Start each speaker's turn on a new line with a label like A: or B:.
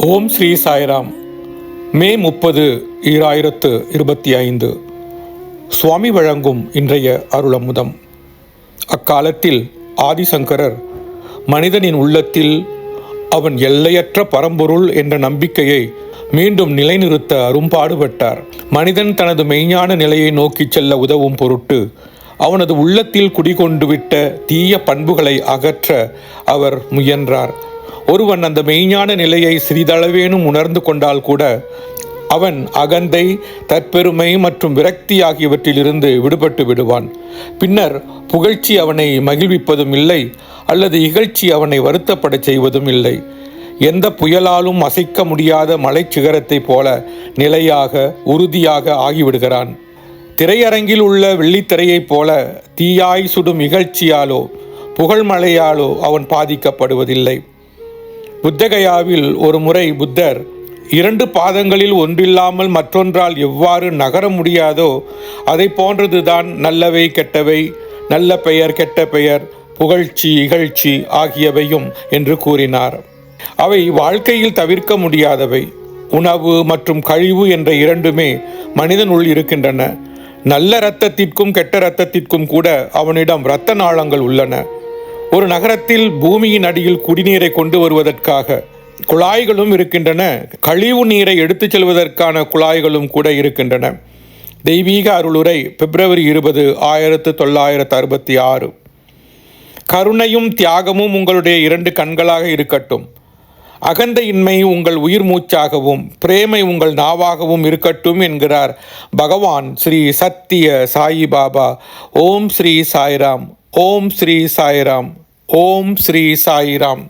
A: ஓம் ஸ்ரீ சாய்ராம். மே 30, 2025 சுவாமி வழங்கும் இன்றைய அருளமுதம். அக்காலத்தில் ஆதிசங்கரர் மனிதனின் உள்ளத்தில் அவன் எல்லையற்ற பரம்பொருள் என்ற நம்பிக்கையை மீண்டும் நிலைநிறுத்த அரும்பாடுபட்டார். மனிதன் தனது மெய்ஞான நிலையை நோக்கி செல்ல உதவும் பொருட்டு அவனது உள்ளத்தில் குடிகொண்டுவிட்ட தீய பண்புகளை அகற்ற அவர் முயன்றார். ஒருவன் அந்த மெய்ஞான நிலையை சிறிதளவேனும் உணர்ந்து கொண்டால் கூட அவன் அகந்தை, தற்பெருமை மற்றும் விரக்தி ஆகியவற்றிலிருந்து விடுபட்டு விடுவான். பின்னர் புகழ்ச்சி அவனை மகிழ்விப்பதும் இல்லை, அல்லது இகழ்ச்சி அவனை வருத்தப்படச் செய்வதும் இல்லை. எந்த புயலாலும் அசைக்க முடியாத மலைச்சிகரத்தைப் போல நிலையாக உறுதியாக ஆகிவிடுகிறான். திரையரங்கில் உள்ள வெள்ளித்திரையைப் போல தீயாய் சுடும் இகழ்ச்சியாலோ புகழ்மழையாலோ அவன் பாதிக்கப்படுவதில்லை. புத்தகயாவில் ஒரு முறை புத்தர் 2 பாதங்களில் ஒன்றில்லாமல் மற்றொன்றால் எவ்வாறு நகர முடியாதோ அதை போன்றதுதான் நல்லவை கெட்டவை, நல்ல பெயர் கெட்ட பெயர், புகழ்ச்சி இகழ்ச்சி ஆகியவையும் என்று கூறினார். அவை வாழ்க்கையில் தவிர்க்க முடியாதவை. உணவு மற்றும் கழிவு என்ற இரண்டுமே மனிதனுள் இருக்கின்றன. நல்ல இரத்தத்திற்கும் கெட்ட இரத்தத்திற்கும் கூட அவனிடம் இரத்த நாளங்கள் உள்ளன. ஒரு நகரத்தில் பூமியின் அடியில் குடிநீரை கொண்டு வருவதற்காக குழாய்களும் இருக்கின்றன. கழிவு நீரை எடுத்துச் செல்வதற்கான குழாய்களும் கூட இருக்கின்றன. தெய்வீக அருளுரை, பிப்ரவரி 20, 1966. கருணையும் தியாகமும் உங்களுடைய 2 கண்களாக இருக்கட்டும். அகந்தையின்மை உங்கள் உயிர் மூச்சாகவும் பிரேமை உங்கள் நாவாகவும் இருக்கட்டும் என்கிறார் பகவான் ஸ்ரீ சத்திய சாயி பாபா. ஓம் ஸ்ரீ சாய்ராம். ஓம் ஸ்ரீ சாய்ராம். ஓம் ஸ்ரீ சாய்ராம்.